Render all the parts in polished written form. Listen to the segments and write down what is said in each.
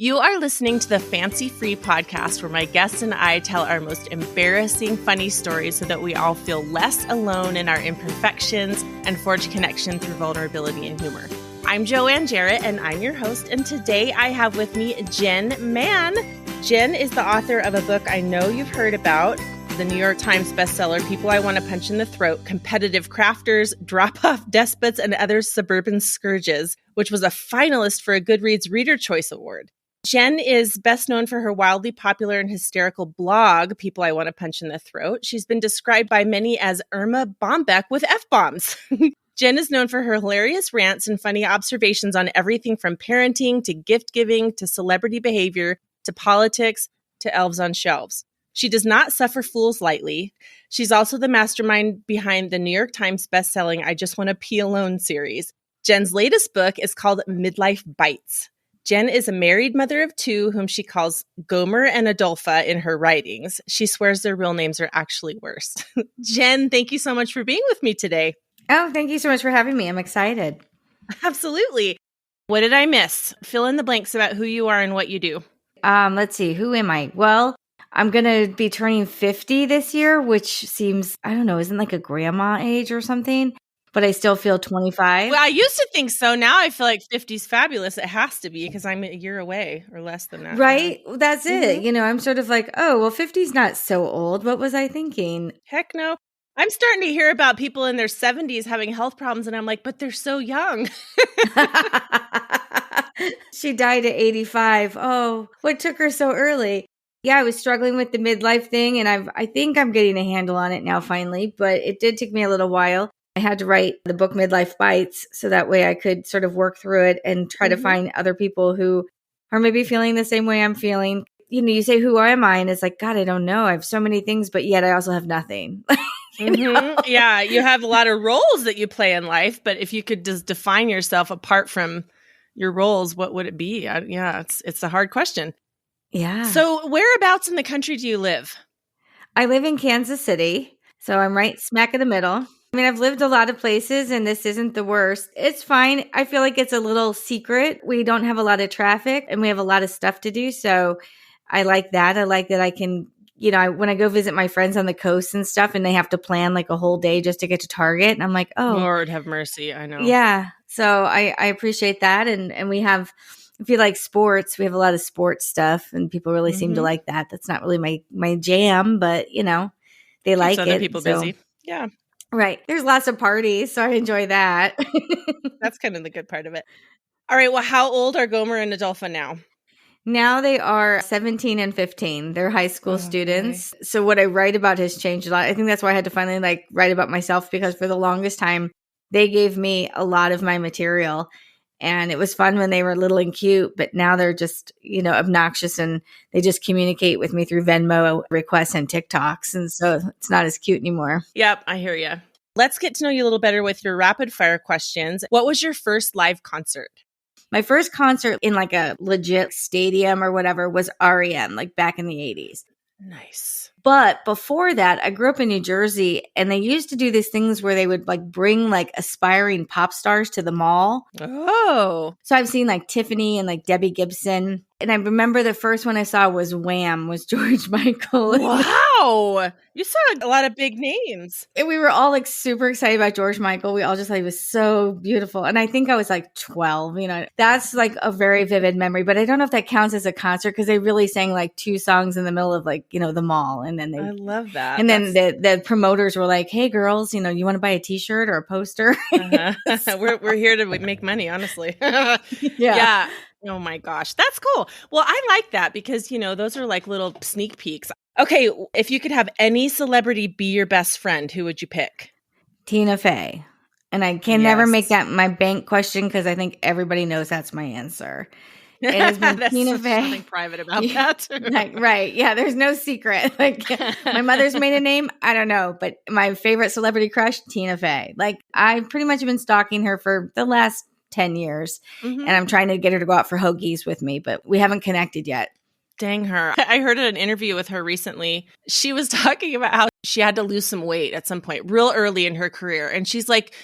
You are listening to the Fancy Free podcast where my guests and I tell our most embarrassing, funny stories so that we all feel less alone in our imperfections and forge connection through vulnerability and humor. I'm Joanne Jarrett, and I'm your host, and today I have with me Jen Mann. Jen is the author of a book I know you've heard about, the New York Times bestseller, People I Want to Punch in the Throat, Competitive Crafters, Drop-Off Despots, and Other Suburban Scourges, which was a finalist for a Goodreads Reader Choice Award. Jen is best known for her wildly popular and hysterical blog, People I Want to Punch in the Throat. She's been described by many as Irma Bombeck with F-bombs. Jen is known for her hilarious rants and funny observations on everything from parenting to gift giving to celebrity behavior to politics to elves on shelves. She does not suffer fools lightly. She's also the mastermind behind the New York Times bestselling I Just Want to Pee Alone series. Jen's latest book is called Midlife Bites. Jen is a married mother of two whom she calls Gomer and Adolfo in her writings. She swears their real names are actually worse. Jen, thank you so much for being with me today. Oh, thank you so much for having me. I'm excited. Absolutely. What did I miss? Fill in the blanks about who you are and what you do. Let's see. Who am I? Well, I'm going to be turning 50 this year, which seems, I don't know, isn't like a grandma age or something, but I still feel 25. Well, I used to think so. Now I feel like 50 is fabulous. It has to be because I'm a year away or less than that. Right? Well, that's it. You know, I'm sort of like, oh, well, 50 is not so old. What was I thinking? Heck no. I'm starting to hear about people in their 70s having health problems, and I'm like, but they're so young. She died at 85. Oh, what took her so early? Yeah, I was struggling with the midlife thing, and I think I'm getting a handle on it now finally, but it did take me a little while. I had to write the book Midlife Bites so that way I could sort of work through it and try to find other people who are maybe feeling the same way I'm feeling. You know, you say, who am I? And it's like, God, I don't know. I have so many things, but yet I also have nothing. You know? Yeah, you have a lot of roles that you play in life, but if you could just define yourself apart from your roles, what would it be? It's a hard question. Yeah. So whereabouts in the country do you live? I live in Kansas City, so I'm right smack in the middle. I mean, I've lived a lot of places, and this isn't the worst. It's fine. I feel like it's a little secret. We don't have a lot of traffic, and we have a lot of stuff to do, so I like that. I like that I can, you know, when I go visit my friends on the coast and stuff, and they have to plan like a whole day just to get to Target, and I'm like, oh. Lord have mercy, I know. Yeah, so I appreciate that, and we have, if you like sports, we have a lot of sports stuff, and people really seem to like that. That's not really my jam, but, you know, they Keeps like other it. people busy. Yeah. Right. There's lots of parties, so I enjoy that. That's kind of the good part of it. All right. Well, how old are Gomer and Adolfo now? Now they are 17 and 15. They're high school students. So what I write about has changed a lot. I think that's why I had to finally write about myself, because for the longest time, they gave me a lot of my material. And it was fun when they were little and cute, but now they're just, you know, obnoxious, and they just communicate with me through Venmo requests and TikToks. And so it's not as cute anymore. Yep, I hear you. Let's get to know you a little better with your rapid fire questions. What was your first live concert? My first concert in like a legit stadium or whatever was REM, like back in the 80s. Nice. But before that, I grew up in New Jersey, and they used to do these things where they would like bring like aspiring pop stars to the mall. Oh. So I've seen like Tiffany and like Debbie Gibson. And I remember the first one I saw was Wham, was George Michael. Wow. You saw a lot of big names. And we were all like super excited about George Michael. We all just thought he was so beautiful. And I think I was like 12, you know, that's like a very vivid memory, but I don't know if that counts as a concert, because they really sang like two songs in the middle of like, you know, the mall. And then I love that. And then the promoters were like, hey girls, you know, you want to buy a t-shirt or a poster? We're here to make money, honestly. Yeah. Oh my gosh. That's cool. Well, I like that because, you know, those are like little sneak peeks. Okay. If you could have any celebrity be your best friend, who would you pick? Tina Fey. And I can never make that my bank question, because I think everybody knows that's my answer. It has been Tina Fey. Nothing private about that. Right. Yeah. There's no secret. Like my mother's maiden name, I don't know. But my favorite celebrity crush, Tina Fey. Like I pretty much have been stalking her for the last 10 years. And I'm trying to get her to go out for hoagies with me, but we haven't connected yet. Dang her. I heard an interview with her recently. She was talking about how she had to lose some weight at some point real early in her career. And she's like,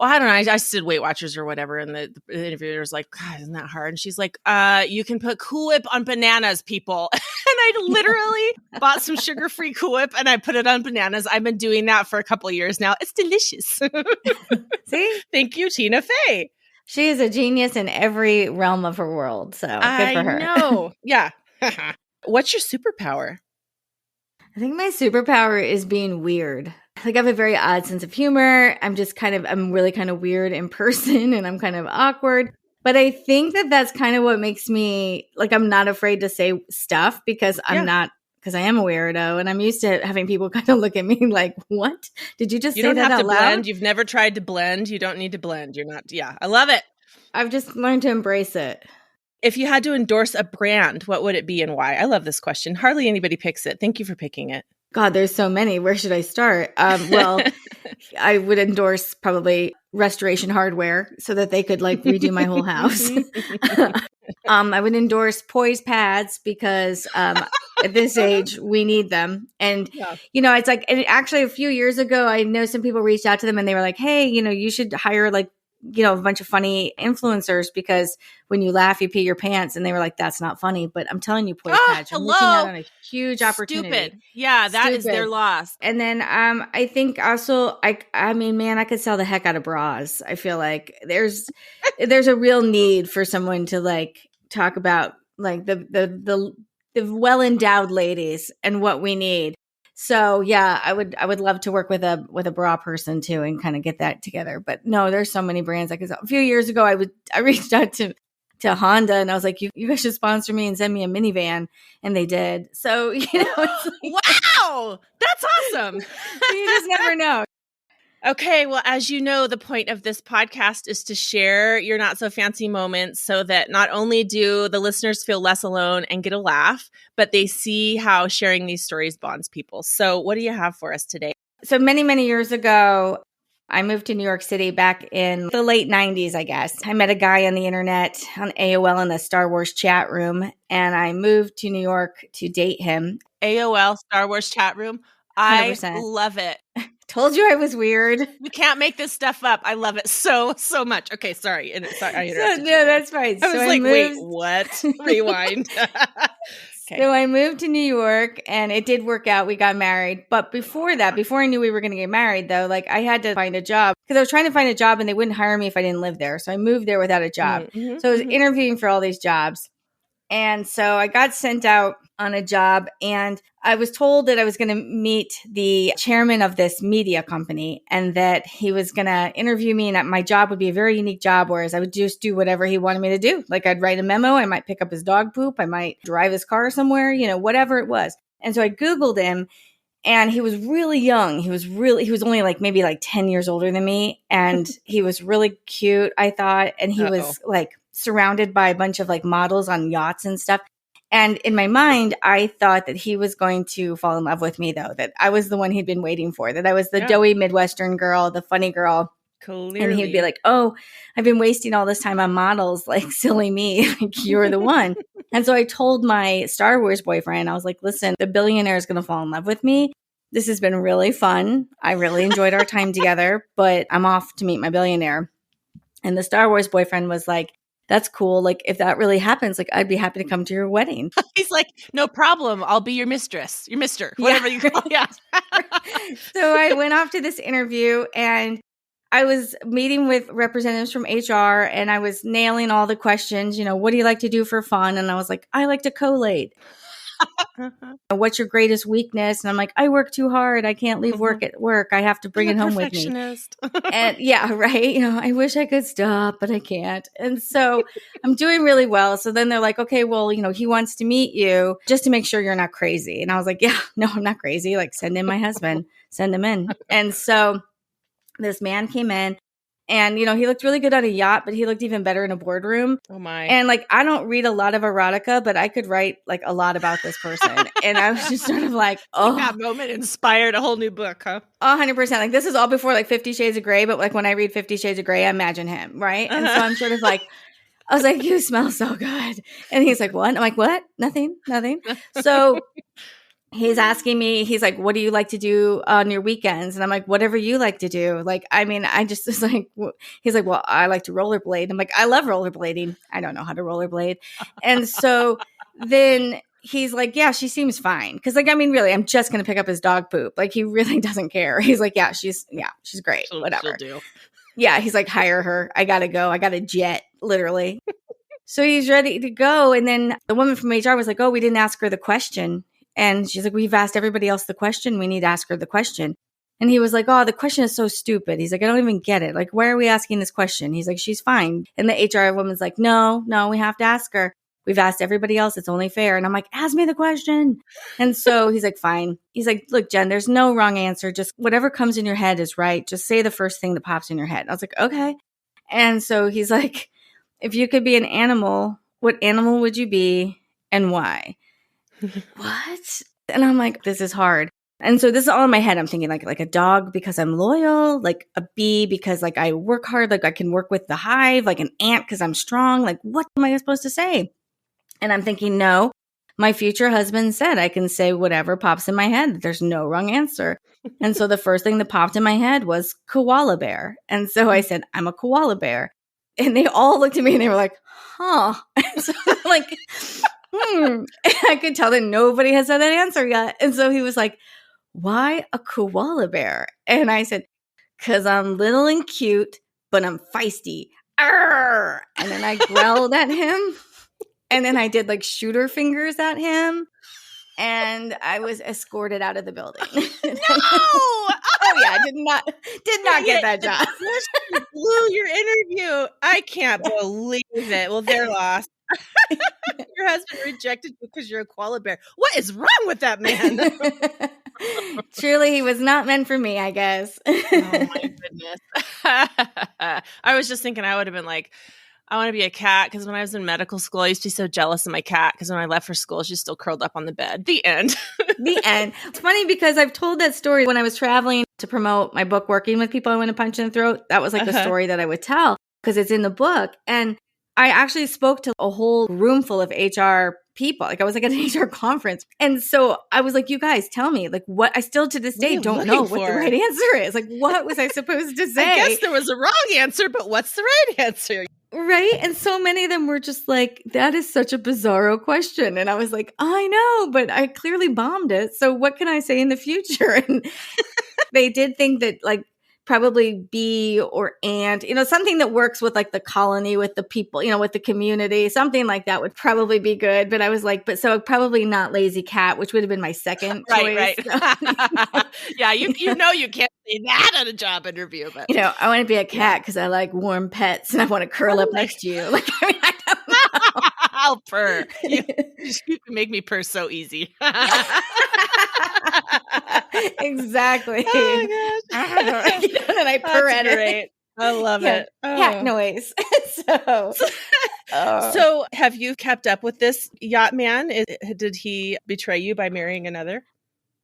well, I don't know. I did Weight Watchers or whatever. And the interviewer was like, God, isn't that hard? And she's like, you can put Cool Whip on bananas, people. And I literally bought some sugar-free Cool Whip and I put it on bananas. I've been doing that for a couple of years now. It's delicious. See? Thank you, Tina Fey. She is a genius in every realm of her world. So good for her. I know. Yeah. What's your superpower? I think my superpower is being weird. Like I have a very odd sense of humor. I'm really kind of weird in person and I'm kind of awkward. But I think that that's kind of what makes me, like, I'm not afraid to say stuff because I am a weirdo and I'm used to having people kind of look at me like, what? Did you just say that out loud? You don't have to blend. You've never tried to blend. You don't need to blend. You're not. Yeah. I love it. I've just learned to embrace it. If you had to endorse a brand, what would it be and why? I love this question. Hardly anybody picks it. Thank you for picking it. God, there's so many. Where should I start? Well, I would endorse probably Restoration Hardware so that they could like redo my whole house. I would endorse Poise pads because at this age we need them. And it's like, and actually a few years ago, I know some people reached out to them and they were like, hey, you should hire like, a bunch of funny influencers because when you laugh, you pee your pants. And they were like, that's not funny. But I'm telling you, Poise pads, you're missing out on a huge opportunity. Stupid. Yeah, that is their loss. And then I think also, I mean, man, I could sell the heck out of bras. I feel like there's a real need for someone to like talk about like the well-endowed ladies and what we need. So yeah, I would love to work with a bra person too and kind of get that together. But no, there's so many brands. Like a few years ago, I reached out to Honda and I was like, you guys should sponsor me and send me a minivan, and they did. So it's like, wow, that's awesome. You just never know. Okay, well, as you know, the point of this podcast is to share your not so fancy moments so that not only do the listeners feel less alone and get a laugh, but they see how sharing these stories bonds people. So what do you have for us today? So many, many years ago, I moved to New York City back in the late 90s, I guess. I met a guy on the internet on AOL in the Star Wars chat room, and I moved to New York to date him. AOL Star Wars chat room. 100%. I love it. Told you I was weird. We can't make this stuff up. I love it so much. Okay, sorry. I interrupted you. No, that's fine. I was like, wait, what? Rewind. Okay. So I moved to New York and it did work out. We got married. But before that, before I knew we were going to get married though, like I had to find a job because I was trying to find a job and they wouldn't hire me if I didn't live there. So I moved there without a job. Mm-hmm, so I was interviewing for all these jobs. And so I got sent out on a job and I was told that I was going to meet the chairman of this media company and that he was going to interview me and that my job would be a very unique job, whereas I would just do whatever he wanted me to do. Like I'd write a memo, I might pick up his dog poop, I might drive his car somewhere, whatever it was. And so I Googled him and he was really young. He was only like maybe like 10 years older than me. And he was really cute, I thought. And he was like surrounded by a bunch of like models on yachts and stuff. And in my mind, I thought that he was going to fall in love with me, though, that I was the one he'd been waiting for, that I was the doughy Midwestern girl, the funny girl. Clearly. And he'd be like, oh, I've been wasting all this time on models, like silly me, like you're the one. And so I told my Star Wars boyfriend, I was like, listen, the billionaire is going to fall in love with me. This has been really fun. I really enjoyed our time together, but I'm off to meet my billionaire. And the Star Wars boyfriend was like, that's cool. Like, if that really happens, like, I'd be happy to come to your wedding. He's like, no problem. I'll be your mistress, your mister, whatever you call it. Yeah. So I went off to this interview and I was meeting with representatives from HR and I was nailing all the questions. What do you like to do for fun? And I was like, I like to collate. What's your greatest weakness? And I'm like, I work too hard. I can't leave work at work. I have to bring it home with me. And yeah, right. I wish I could stop, but I can't. And so I'm doing really well. So then they're like, okay, well, he wants to meet you just to make sure you're not crazy. And I was like, yeah, no, I'm not crazy. Like send in my husband, send him in. And so this man came in. And, he looked really good on a yacht, but he looked even better in a boardroom. Oh, my. And, like, I don't read a lot of erotica, but I could write, like, a lot about this person. And I was just sort of like, oh. That moment inspired a whole new book, huh? 100%. Like, this is all before, like, 50 Shades of Grey. But, like, when I read 50 Shades of Grey, I imagine him, right? And so I'm sort of like, I was like, you smell so good. And he's like, what? I'm like, what? Nothing. So he's asking me, he's like, what do you like to do on your weekends? And I'm like, whatever you like to do. Like, I mean, I just was like, he's like, well, I like to rollerblade. I'm like, I love rollerblading. I don't know how to rollerblade. And so then he's like, yeah, she seems fine. Cause like, I mean, really, I'm just going to pick up his dog poop. Like he really doesn't care. He's like, yeah, she's great. Whatever. She'll do. Yeah. He's like, hire her. I got to go. I got a jet, literally. So he's ready to go. And then the woman from HR was like, oh, we didn't ask her the question. And she's like, we've asked everybody else the question. We need to ask her the question. And he was like, oh, the question is so stupid. He's like, I don't even get it. Like, why are we asking this question? He's like, she's fine. And the HR woman's like, no, we have to ask her. We've asked everybody else. It's only fair. And I'm like, ask me the question. And so he's like, fine. He's like, look, Jen, there's no wrong answer. Just whatever comes in your head is right. Just say the first thing that pops in your head. I was like, okay. And so he's like, if you could be an animal, what animal would you be and why? What? And I'm like, this is hard. And so this is all in my head. I'm thinking like a dog because I'm loyal, like a bee because like I work hard, like I can work with the hive, like an ant because I'm strong. Like, what am I supposed to say? And I'm thinking, no, my future husband said I can say whatever pops in my head. There's no wrong answer. And so the first thing that popped in my head was koala bear. And so I said, I'm a koala bear. And they all looked at me and they were like, huh. And so I'm like, I could tell that nobody has said that answer yet. And so he was like, why a koala bear? And I said, because I'm little and cute, but I'm feisty. Arr! And then I growled at him. And then I did like shooter fingers at him. And I was escorted out of the building. No! Oh yeah, I did not get that job. You blew your interview. I can't believe it. Well, they're lost. Your husband rejected you because you're a koala bear. What is wrong with that man? Truly, he was not meant for me, I guess. Oh my goodness. I was just thinking I would have been like, I want to be a cat because when I was in medical school, I used to be so jealous of my cat because when I left for school, she's still curled up on the bed. The end. The end. It's funny because I've told that story when I was traveling to promote my book, Working with People I Want to Punch in the Throat. That was like the story that I would tell because it's in the book. And I actually spoke to a whole room full of HR people. Like I was like at an HR conference. And so I was like, you guys tell me like what I still to this day don't know what the right answer is. Like what was I supposed to say? I guess there was a wrong answer, but what's the right answer? Right. And so many of them were just like, that is such a bizarro question. And I was like, I know, but I clearly bombed it. So what can I say in the future? And they did think that like probably bee or ant, something that works with like the colony, with the people, with the community, something like that would probably be good. But I was like, so probably not lazy cat, which would have been my second choice. Right. Yeah, you can't say that at a job interview. But I want to be a cat because I like warm pets and I want to curl up next to you. Like, I mean, I don't know. I'll purr. You can make me purr so easy. Exactly. Oh my gosh. And I purr at it. I love it. Cat noise. So have you kept up with this yacht man? Did he betray you by marrying another?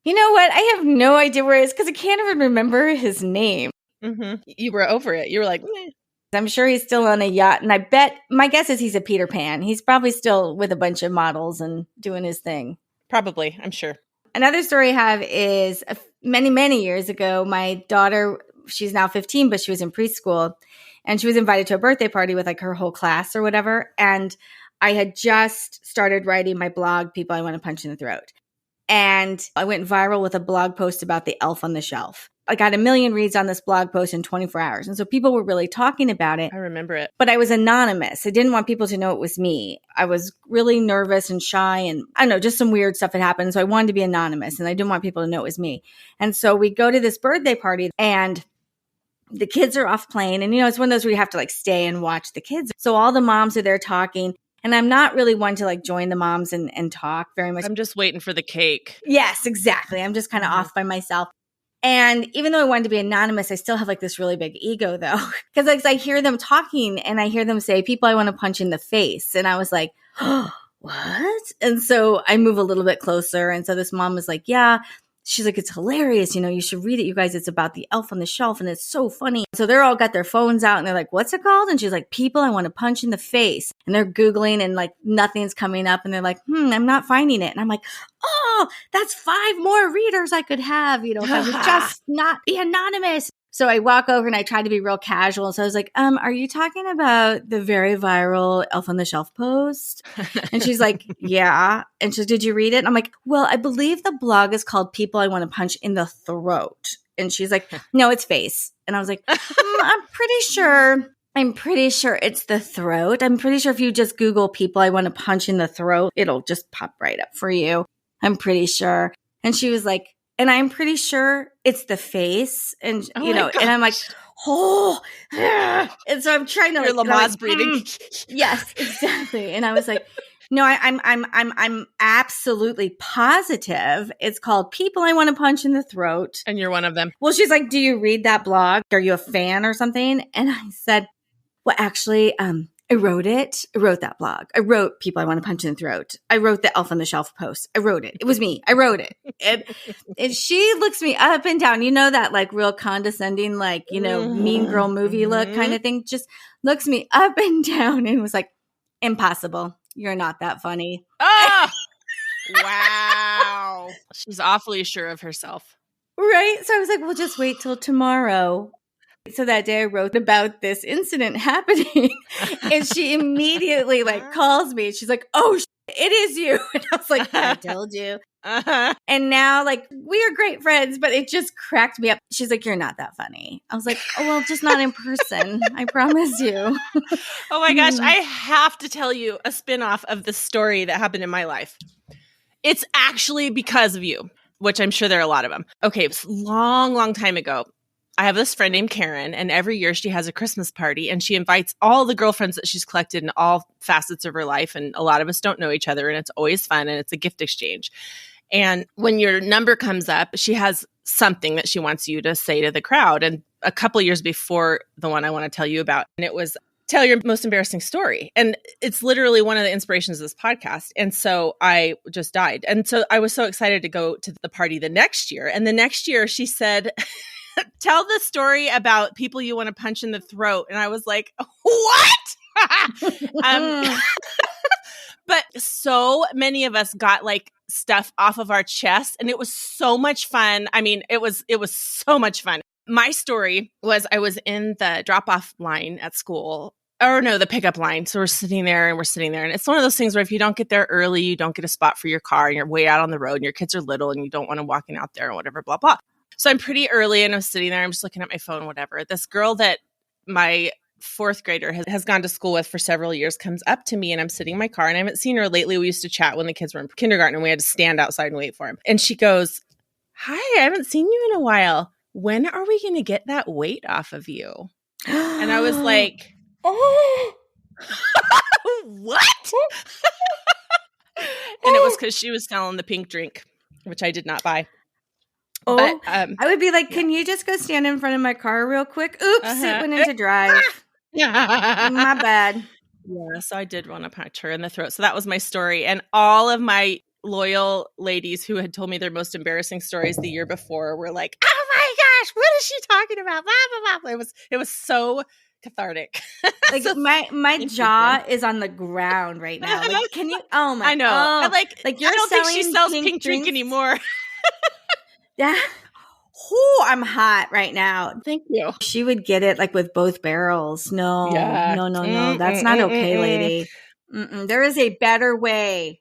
You know what? I have no idea where he is because I can't even remember his name. Mm-hmm. You were over it. You were like, meh. I'm sure he's still on a yacht. And I bet my guess is he's a Peter Pan. He's probably still with a bunch of models and doing his thing. Probably, I'm sure. Another story I have is many, many years ago, my daughter, she's now 15, but she was in preschool. And she was invited to a birthday party with like her whole class or whatever. And I had just started writing my blog, People I Want to Punch in the Throat. And I went viral with a blog post about the elf on the shelf. I got 1 million reads on this blog post in 24 hours. And so people were really talking about it. I remember it. But I was anonymous. I didn't want people to know it was me. I was really nervous and shy and I don't know, just some weird stuff had happened. So I wanted to be anonymous and I didn't want people to know it was me. And so we go to this birthday party and the kids are off playing. And, it's one of those where you have to like stay and watch the kids. So all the moms are there talking. And I'm not really one to like join the moms and talk very much. I'm just waiting for the cake. Yes, exactly. I'm just kind of off by myself. And even though I wanted to be anonymous, I still have like this really big ego though. Because like I hear them talking and I hear them say, people I want to punch in the face. And I was like, oh, what? And so I move a little bit closer. And so this mom was like, yeah, she's like, it's hilarious. You should read it, you guys. It's about the elf on the shelf and it's so funny. So they're all got their phones out and they're like, what's it called? And she's like, People I Want to Punch in the Face. And they're Googling and like nothing's coming up. And they're like, I'm not finding it. And I'm like, oh, that's 5 more readers I could have, if I would just not be anonymous. So I walk over and I try to be real casual. So I was like, are you talking about the very viral Elf on the Shelf post? And she's like, yeah. And she's, did you read it? And I'm like, well, I believe the blog is called People I Want to Punch in the Throat. And she's like, no, it's face. And I was like, I'm pretty sure it's the throat. I'm pretty sure if you just Google People I Want to Punch in the Throat, it'll just pop right up for you. I'm pretty sure. And she was like, and I'm pretty sure it's the face. And, and I'm like, oh, and so I'm trying to Your Lamaze breathing. Yes, exactly. And I was like, no, I'm absolutely positive. It's called People I Want to Punch in the Throat. And you're one of them. Well, she's like, do you read that blog? Are you a fan or something? And I said, well, actually, I wrote it. I wrote that blog. I wrote People I Want to Punch in the Throat. I wrote the Elf on the Shelf post. I wrote it. It was me. I wrote it. And she looks me up and down. That like real condescending, like, mean girl movie look kind of thing. Just looks me up and down and was like, impossible. You're not that funny. Oh, wow. She's awfully sure of herself. Right? So I was like, well, just wait till tomorrow. So that day I wrote about this incident happening and she immediately like calls me. She's like, oh, it is you. And I was like, I told you. And now like we are great friends, but it just cracked me up. She's like, you're not that funny. I was like, oh, well, just not in person. I promise you. Oh my gosh. I have to tell you a spinoff of the story that happened in my life. It's actually because of you, which I'm sure there are a lot of them. Okay. It was a long, long time ago. I have this friend named Karen, and every year she has a Christmas party, and she invites all the girlfriends that she's collected in all facets of her life, and a lot of us don't know each other, and it's always fun, and it's a gift exchange. And when your number comes up, she has something that she wants you to say to the crowd. And a couple of years before the one I want to tell you about, and it was tell your most embarrassing story. And it's literally one of the inspirations of this podcast. And so I just died. And so I was so excited to go to the party the next year. And the next year she said, tell the story about people you want to punch in the throat. And I was like, what? But so many of us got like stuff off of our chests, and it was so much fun. I mean, it was so much fun. My story was I was in the drop-off line at school, or no, the pickup line. So we're sitting there. And it's one of those things where if you don't get there early, you don't get a spot for your car, and you're way out on the road, and your kids are little, and you don't want to walking out there or whatever, blah, blah. So I'm pretty early, and I'm sitting there. I'm just looking at my phone, whatever. This girl that my fourth grader has gone to school with for several years comes up to me, and I'm sitting in my car, and I haven't seen her lately. We used to chat when the kids were in kindergarten, and we had to stand outside and wait for him. And she goes, hi, I haven't seen you in a while. When are we going to get that weight off of you? And I was like, what? And it was because she was selling the pink drink, which I did not buy. Oh, but, I would be like, can you just go stand in front of my car real quick? Oops, it went into drive. My bad. Yeah, so I did want to punch her in the throat. So that was my story. And all of my loyal ladies who had told me their most embarrassing stories the year before were like, oh my gosh, what is she talking about? Blah, blah, blah. It was so cathartic. Like so, my jaw is on the ground right now. Like, can you? Oh my! I know. Oh, like you're I don't think she sells pink drink anymore. Yeah. Oh, I'm hot right now. Thank you. She would get it like with both barrels. No, no. That's not okay, lady. There is a better way.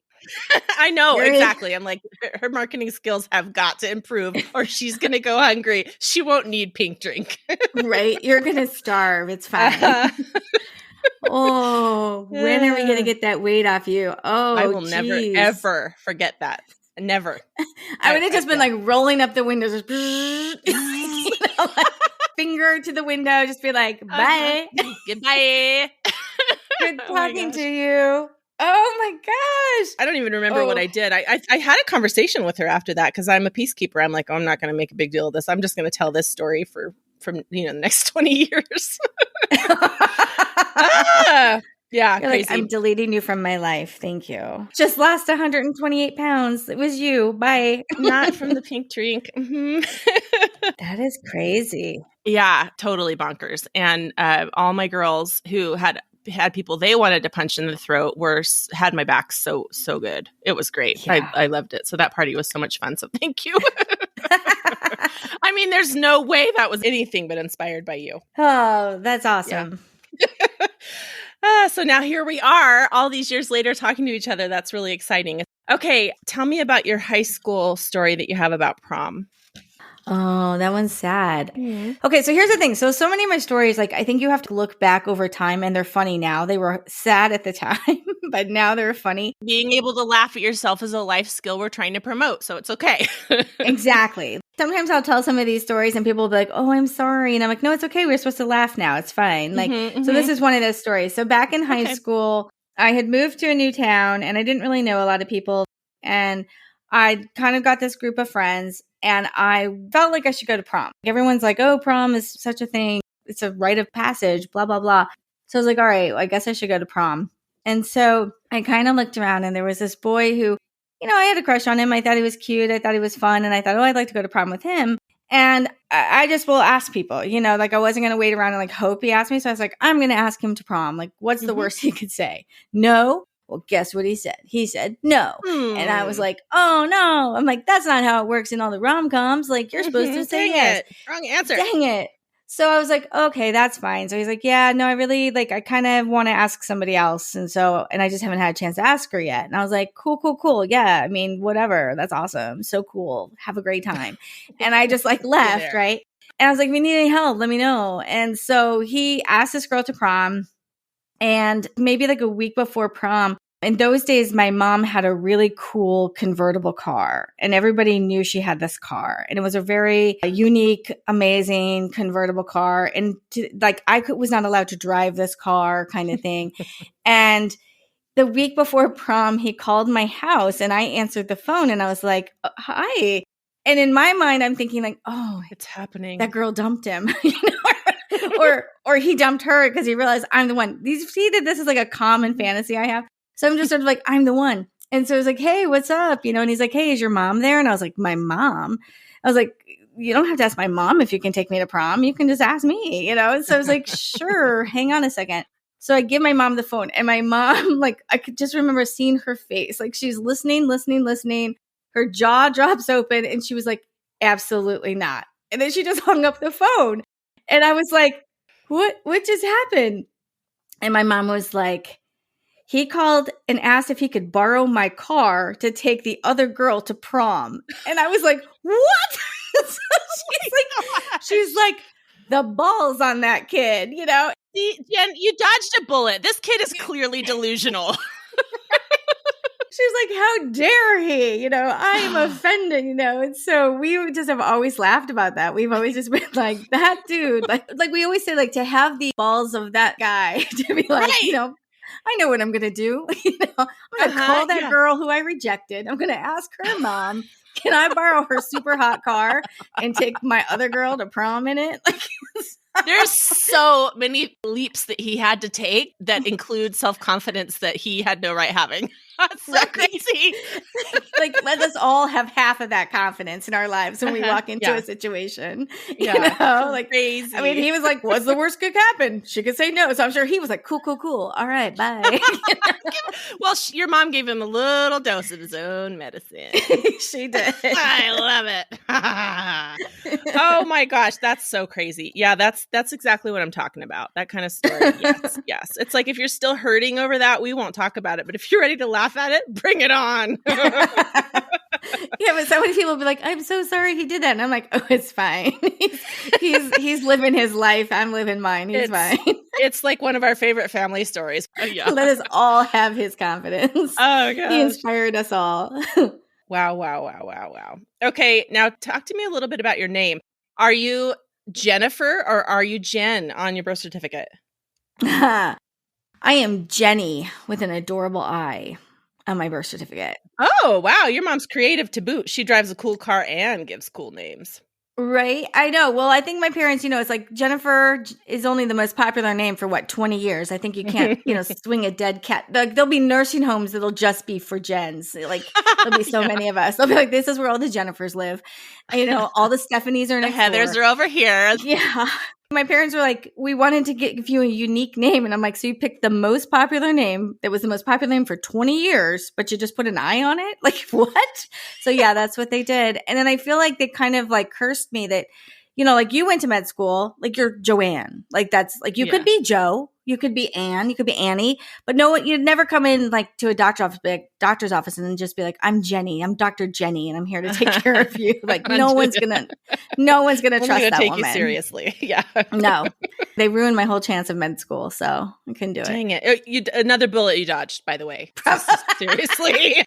I know, exactly. I'm like, her marketing skills have got to improve or she's going to go hungry. She won't need pink drink. Right? You're going to starve. It's fine. Oh, when are we going to get that weight off you? Oh, I will never, ever forget that. Never. I would have just been like rolling up the windows. Like, finger to the window. Just be like, bye. Goodbye. Good talking to you. Oh my gosh. I don't even remember what I did. I had a conversation with her after that because I'm a peacekeeper. I'm like, I'm not going to make a big deal of this. I'm just going to tell this story from the next 20 years. Yeah, You're like, crazy. I'm deleting you from my life. Thank you. Just lost 128 pounds. It was you. Bye. Not from the pink drink. That is crazy. Yeah, totally bonkers. And all my girls who had people they wanted to punch in the throat had my back so good. It was great. Yeah. I loved it. So that party was so much fun. So thank you. I mean, there's no way that was anything but inspired by you. Oh, that's awesome. Yeah. So now here we are, all these years later, talking to each other. That's really exciting. Okay, tell me about your high school story that you have about prom. Oh, that one's sad. Mm-hmm. Okay, so here's the thing. So many of my stories, like I think you have to look back over time and they're funny now. They were sad at the time, but now they're funny. Being able to laugh at yourself is a life skill we're trying to promote, so it's okay. Exactly. Sometimes I'll tell some of these stories and people will be like, oh, I'm sorry. And I'm like, no, it's okay. We're supposed to laugh now. It's fine. Like, so this is one of those stories. So back in high school, I had moved to a new town and I didn't really know a lot of people. And I kind of got this group of friends and I felt like I should go to prom. Everyone's like, oh, prom is such a thing. It's a rite of passage, blah, blah, blah. So I was like, all right, well, I guess I should go to prom. And so I kind of looked around and there was this boy who, you know, I had a crush on him. I thought he was cute. I thought he was fun. And I thought, oh, I'd like to go to prom with him. And I just will ask people, you know, like I wasn't going to wait around and like hope he asked me. So I was like, I'm going to ask him to prom. Like, what's the worst he could say? No. Well, guess what he said? He said no. And I was like, oh, no. I'm like, that's not how it works in all the rom-coms. Like, you're supposed to say yes. Wrong answer. Dang it. So I was like, okay, that's fine. So he's like, yeah, no, I really I kind of want to ask somebody else. And I just haven't had a chance to ask her yet. And I was like, cool. Yeah. I mean, whatever. That's awesome. So cool. Have a great time. And I just left. Right. And I was like, if you need any help, let me know. And so he asked this girl to prom. And maybe a week before prom, in those days, my mom had a really cool convertible car and everybody knew she had this car. And it was a very unique, amazing convertible car. And I was not allowed to drive this car kind of thing. And the week before prom, he called my house and I answered the phone and I was like, hi. And in my mind, I'm thinking oh, it's happening. That girl dumped him, you know, or he dumped her because he realized I'm the one. See that this is a common fantasy I have. So I'm just sort of I'm the one. And so I was like, hey, what's up? You know, and he's like, hey, is your mom there? And I was like, my mom? I was like, you don't have to ask my mom if you can take me to prom. You can just ask me, you know? So I was like, sure, hang on a second. So I give my mom the phone and my mom, I could just remember seeing her face. She's listening. Her jaw drops open and she was like, absolutely not. And then she just hung up the phone. And I was like, what just happened? And my mom was like, he called and asked if he could borrow my car to take the other girl to prom. And I was like, what? So she's like, the balls on that kid, you know? See, Jen, you dodged a bullet. This kid is clearly delusional. She's like, how dare he? You know, I am offended, you know? And so we just have always laughed about that. We've always just been like, that dude, like we always say, to have the balls of that guy to be you know, I know what I'm going to do. You know, I'm going to call that girl who I rejected. I'm going to ask her mom, can I borrow her super hot car and take my other girl to prom in it? There's so many leaps that he had to take that include self-confidence that he had no right having. That's so crazy. Let us all have half of that confidence in our lives when we walk into a situation. You know, crazy. I mean, he was like, what's the worst could happen? She could say no. So I'm sure he was like, cool. All right, bye. Well, your mom gave him a little dose of his own medicine. She did. I love it. Oh my gosh, that's so crazy. Yeah, that's exactly what I'm talking about. That kind of story. Yes. It's like if you're still hurting over that, we won't talk about it. But if you're ready to laugh at it, bring it on. Yeah, but so many people will be like, I'm so sorry he did that. And I'm like, oh, it's fine. He's living his life. I'm living mine. He's fine. It's like one of our favorite family stories. Oh, yeah. Let us all have his confidence. Oh, gosh. He inspired us all. Wow. Okay, now talk to me a little bit about your name. Are you Jennifer or are you Jen on your birth certificate? I am Jenny with an adorable I on my birth certificate. Oh, wow. Your mom's creative to boot. She drives a cool car and gives cool names. Right. I know. Well, I think my parents, it's like Jennifer is only the most popular name for 20 years. I think you can't, swing a dead cat. Like, there'll be nursing homes that'll just be for Jens. Like, there'll be so many of us. They'll be like, this is where all the Jennifers live. All the Stephanies are The next Heathers door. are over here. Yeah. My parents were like, we wanted to give you a unique name. And I'm like, so you picked the most popular name that was the most popular name for 20 years, but you just put an I on it? Like, what? So yeah, that's what they did. And then I feel like they kind of like cursed me that, like you went to med school, like you're Joanne. Like that's like, you could be Joe, you could be Anne, you could be Annie, but no, you'd never come in like to a doctor's office and then just be like, I'm Jenny, I'm Dr. Jenny, and I'm here to take care of you. Like no one's gonna trust that take woman. You seriously. Yeah. No, they ruined my whole chance of med school, so I couldn't do it. Dang it. Another bullet you dodged, by the way. Seriously.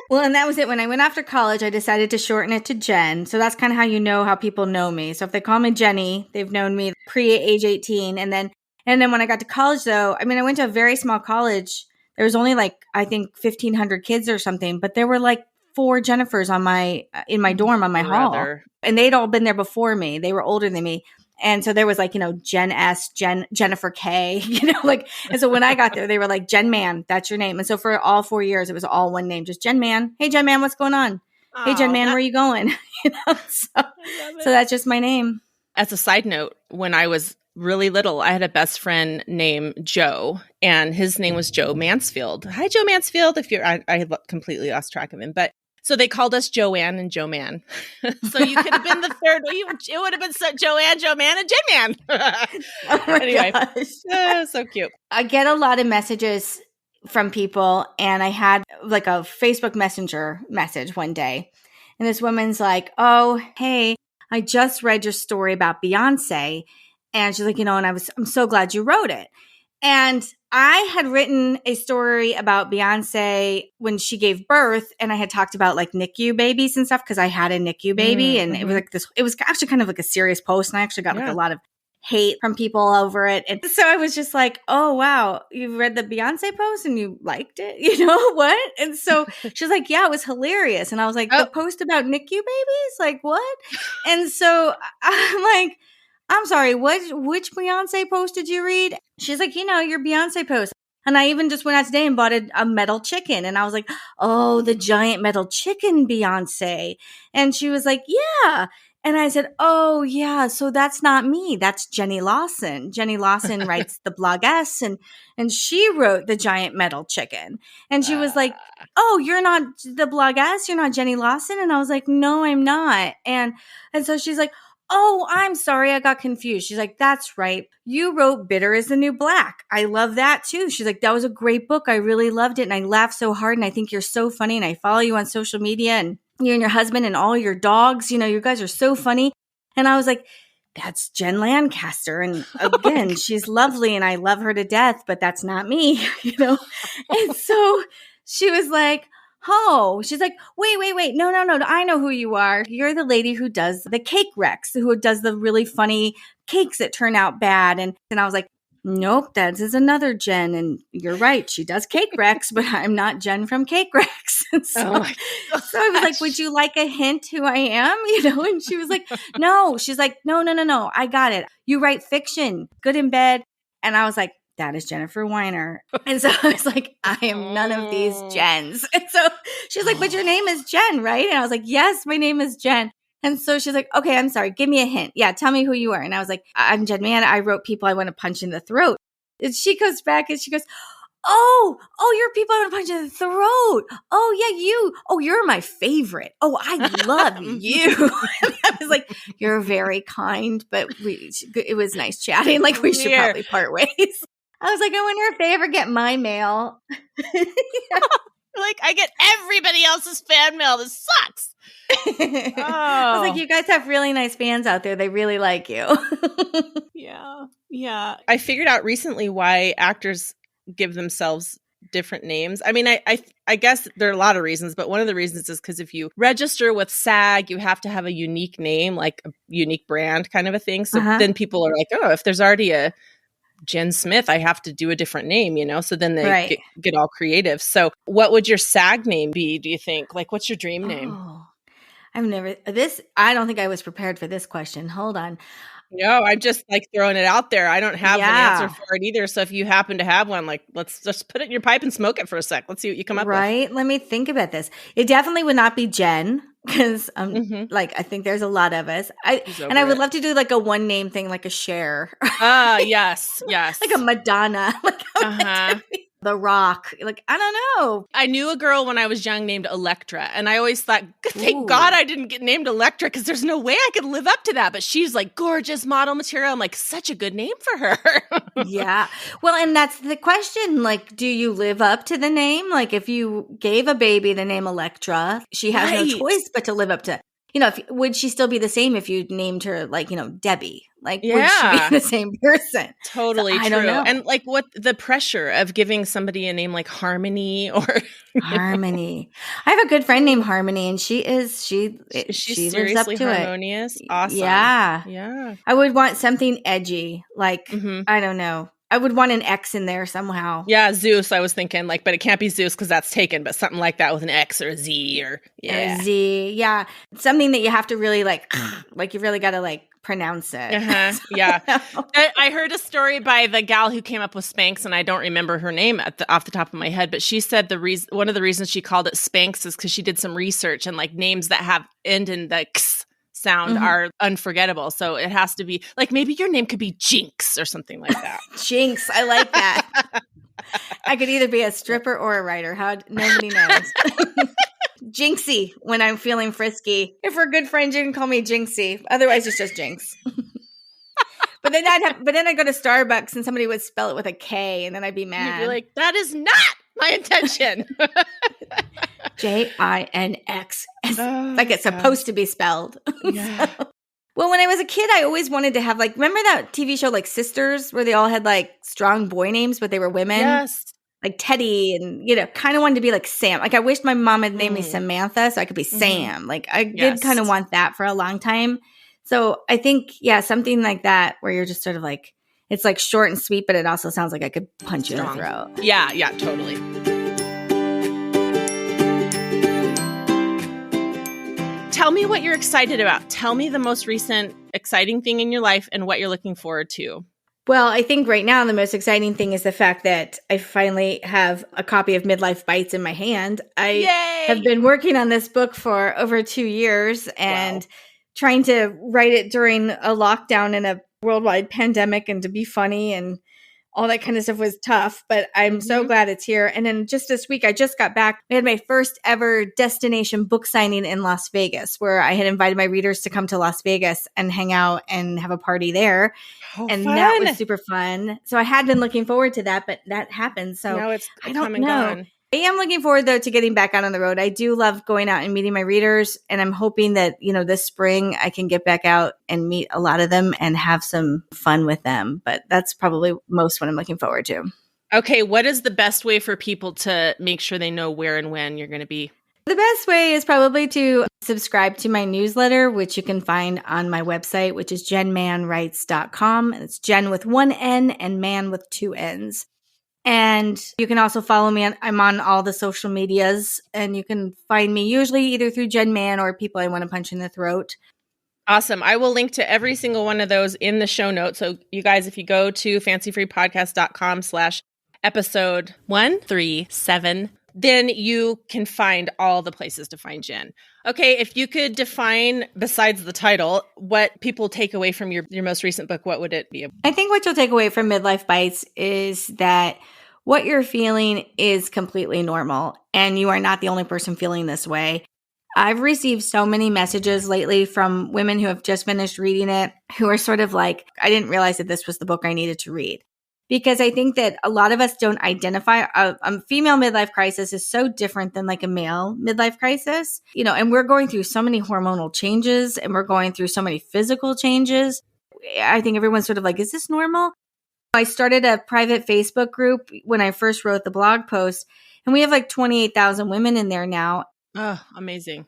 Well, and that was it. When I went after college, I decided to shorten it to Jen. So that's kind of how you know how people know me. So if they call me Jenny, they've known me pre-age 18. And then when I got to college, though, I mean, I went to a very small college. There was only like, I think 1,500 kids or something, but there were like 4 Jennifers in my dorm on my hall. And they'd all been there before me. They were older than me. And so there was like, Jen S, Jennifer K, and so when I got there, they were like, Jen Mann, that's your name. And so for all 4 years, it was all one name, just Jen Mann. Hey, Jen Mann, what's going on? Hey, Jen Mann, where are you going? So that's just my name. As a side note, when I was really little, I had a best friend named Joe, and his name was Joe Mansfield. Hi, Joe Mansfield. I completely lost track of him, but so they called us Joanne and Joe Man. So you could have been the third. It would have been Joanne, Joe Man, and Jen Man. Oh my gosh. So cute. I get a lot of messages from people, and I had like a Facebook Messenger message one day. And this woman's like, oh, hey, I just read your story about Beyonce. And she's like, and I'm so glad you wrote it. And I had written a story about Beyonce when she gave birth, and I had talked about like NICU babies and stuff because I had a NICU baby, and it was like this. It was actually kind of like a serious post, and I actually got like a lot of hate from people over it. And so I was just like, oh wow, you read the Beyonce post and you liked it, what? And so she's like, yeah, it was hilarious. And I was like, the post about NICU babies, like what? And so I'm like, I'm sorry, which Beyonce post did you read? She's like, your Beyonce post. And I even just went out today and bought a metal chicken. And I was like, oh, the giant metal chicken Beyonce. And she was like, yeah. And I said, oh, yeah, so that's not me. That's Jenny Lawson. Jenny Lawson writes the blog S, and she wrote the giant metal chicken. And she was like, oh, you're not the blog S? You're not Jenny Lawson? And I was like, no, I'm not. And so she's like, oh, I'm sorry. I got confused. She's like, that's right. You wrote Bitter is the New Black. I love that too. She's like, that was a great book. I really loved it. And I laughed so hard. And I think you're so funny. And I follow you on social media, and you and your husband and all your dogs, you guys are so funny. And I was like, that's Jen Lancaster. And again, she's lovely and I love her to death, but that's not me, And so she was like, oh, she's like, wait. No. I know who you are. You're the lady who does the cake wrecks, who does the really funny cakes that turn out bad. And I was like, nope, that is another Jen. And you're right. She does cake wrecks, but I'm not Jen from Cake Wrecks. So I was like, would you like a hint who I am? And she was like, no. She's like, no. I got it. You write fiction, good in bed. And I was like, that is Jennifer Weiner. And so I was like, I am none of these Jens. And so she's like, but your name is Jen, right? And I was like, yes, my name is Jen. And so she's like, okay, I'm sorry. Give me a hint. Yeah, tell me who you are. And I was like, I'm Jen Mann. I wrote people I want to punch in the throat. And she goes back and she goes, oh, you're people I want to punch in the throat. Oh, yeah, you. Oh, you're my favorite. Oh, I love you. And I was like, you're very kind, but it was nice chatting. Like, we should probably part ways. I was like, I wonder if they ever get my mail. Like, I get everybody else's fan mail. This sucks. I was like, you guys have really nice fans out there. They really like you. Yeah. I figured out recently why actors give themselves different names. I mean, I guess there are a lot of reasons, but one of the reasons is because if you register with SAG, you have to have a unique name, like a unique brand kind of a thing. So then people are like, oh, if there's already a Jen Smith, I have to do a different name, So then they get all creative. So what would your SAG name be, do you think? Like, what's your dream name? I don't think I was prepared for this question. Hold on. No, I'm just like throwing it out there. I don't have an answer Yeah. for it either. So if you happen to have one, like, let's just put it in your pipe and smoke it for a sec. Let's see what you come up with. Right? Let me think about this. It definitely would not be Jen because Mhm. like I think there's a lot of us. She's And I over would it. love to do like a one name thing, like a Cher, Yes, yes. like a Madonna, like Uh-huh. The Rock. Like I don't know. I knew a girl when I was young named Electra, and I always thought, thank Ooh. God I didn't get named Electra because there's no way I could live up to that. But she's like gorgeous model material. I'm like, such a good name for her. Yeah. Well, and that's the question. Like, do you live up to the name? Like, if you gave a baby the name Electra, she has no Right. choice but to live up to. Would she still be the same if you named her like, Debbie? Like, would she Yeah. be the same person? Totally I true. don't know. And like what the pressure of giving somebody a name like Harmony or Harmony. I have a good friend named Harmony, and she she's lives up seriously to harmonious. it. Awesome. Yeah. Yeah. I would want something edgy, like Mhm. I don't know. I would want an X in there somehow. Yeah, Zeus, I was thinking like, but it can't be Zeus because that's taken, but something like that with an X or a Z or Or Z. Yeah. Something that you have to really like you really got to like pronounce it. Uh-huh. Yeah. I heard a story by the gal who came up with Spanx, and I don't remember her name off the top of my head, but she said one of the reasons she called it Spanx is because she did some research and like names that have end in the X sound are unforgettable. So it has to be like maybe your name could be Jinx or something like that. Jinx. I like that. I could either be a stripper or a writer. Nobody knows. Jinxie when I'm feeling frisky. If we're good friends, you can call me Jinxie. Otherwise, it's just Jinx. But then I'd go to Starbucks and somebody would spell it with a K, and then I'd be mad. You'd be like, that is not my intention. Jinx, like it's supposed to be spelled. Yeah. Well, when I was a kid, I always wanted to have like, remember that TV show like Sisters, where they all had like strong boy names, but they were women? Yes. Like Teddy, and kind of wanted to be like Sam. Like I wished my mom had named me Samantha so I could be Sam. Like I did kind of want that for a long time. So I think, something like that where you're just sort of like, it's like short and sweet, but it also sounds like I could punch you in the throat. Yeah, totally. Tell me what you're excited about. Tell me the most recent exciting thing in your life and what you're looking forward to. Well, I think right now the most exciting thing is the fact that I finally have a copy of Midlife Bites in my hand. I have been working on this book for over 2 years and trying to write it during a lockdown in a worldwide pandemic, and to be funny and all that kind of stuff was tough, but I'm so glad it's here. And then just this week, I just got back. I had my first ever destination book signing in Las Vegas, where I had invited my readers to come to Las Vegas and hang out and have a party there. And that was super fun. So I had been looking forward to that, but that happened. So now it's I don't come and know. gone. I am looking forward, though, to getting back out on the road. I do love going out and meeting my readers, and I'm hoping that, this spring I can get back out and meet a lot of them and have some fun with them. But that's probably most what I'm looking forward to. Okay, what is the best way for people to make sure they know where and when you're going to be? The best way is probably to subscribe to my newsletter, which you can find on my website, which is jenmannwrites.com. And it's Jen with one N and Mann with 2 N's. And you can also follow me. I'm on all the social medias, and you can find me usually either through Jen Mann or people I want to punch in the throat. Awesome. I will link to every single one of those in the show notes. So you guys, if you go to fancyfreepodcast.com/episode 137, then you can find all the places to find Jen. Okay, if you could define, besides the title, what people take away from your most recent book, what would it be? I think what you'll take away from Midlife Bites is that what you're feeling is completely normal, and you are not the only person feeling this way. I've received so many messages lately from women who have just finished reading it, who are sort of like, I didn't realize that this was the book I needed to read. Because I think that a lot of us don't identify a female midlife crisis is so different than like a male midlife crisis, and we're going through so many hormonal changes, and we're going through so many physical changes. I think everyone's sort of like, is this normal? I started a private Facebook group when I first wrote the blog post, and we have like 28,000 women in there now. Oh, amazing.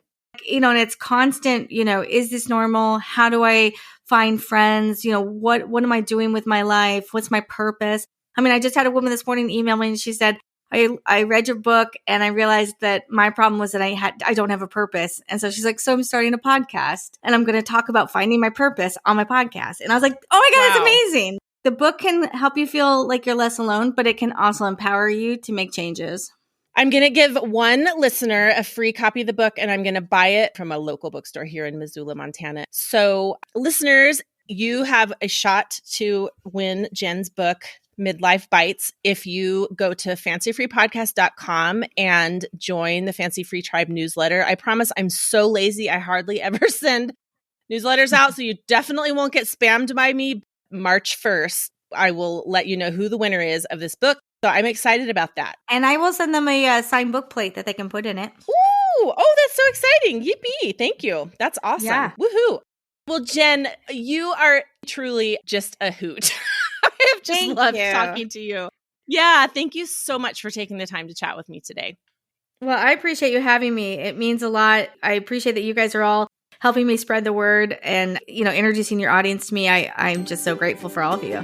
And it's constant, is this normal? How do I find friends? What am I doing with my life? What's my purpose? I mean, I just had a woman this morning email me, and she said, I read your book and I realized that my problem was that I don't have a purpose. And so she's like, so I'm starting a podcast and I'm going to talk about finding my purpose on my podcast. And I was like, oh my God, Wow. It's amazing. The book can help you feel like you're less alone, but it can also empower you to make changes. I'm going to give one listener a free copy of the book, and I'm going to buy it from a local bookstore here in Missoula, Montana. So listeners, you have a shot to win Jen's book, Midlife Bites, if you go to fancyfreepodcast.com and join the Fancy Free Tribe newsletter. I promise I'm so lazy. I hardly ever send newsletters out, so you definitely won't get spammed by me. March 1st, I will let you know who the winner is of this book. So I'm excited about that. And I will send them a signed book plate that they can put in it. Ooh, oh, that's so exciting. Yippee. Thank you. That's awesome. Yeah. Woohoo. Well, Jen, you are truly just a hoot. I have just loved talking to you. Yeah, thank you so much for taking the time to chat with me today. Well, I appreciate you having me. It means a lot. I appreciate that you guys are all helping me spread the word and, introducing your audience to me. I'm just so grateful for all of you.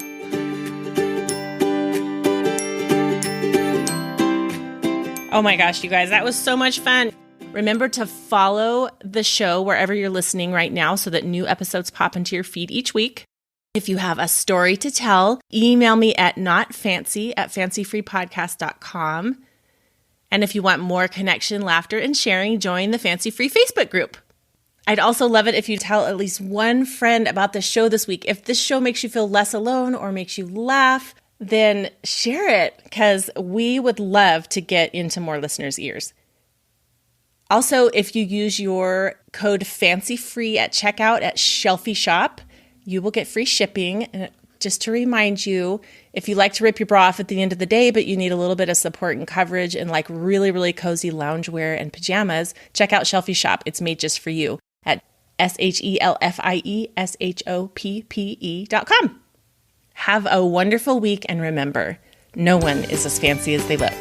Oh my gosh, you guys, that was so much fun. Remember to follow the show wherever you're listening right now so that new episodes pop into your feed each week. If you have a story to tell, email me at notfancy@fancyfreepodcast.com. And if you want more connection, laughter, and sharing, join the Fancy Free Facebook group. I'd also love it if you tell at least one friend about the show this week. If this show makes you feel less alone or makes you laugh, then share it because we would love to get into more listeners' ears. Also, if you use your code FANCYFREE at checkout at Shelfie Shop, you will get free shipping. And just to remind you, if you like to rip your bra off at the end of the day, but you need a little bit of support and coverage and like really, really cozy loungewear and pajamas, check out Shelfie Shop. It's made just for you at SHELFIESHOPPE.com. Have a wonderful week, and remember, no one is as fancy as they look.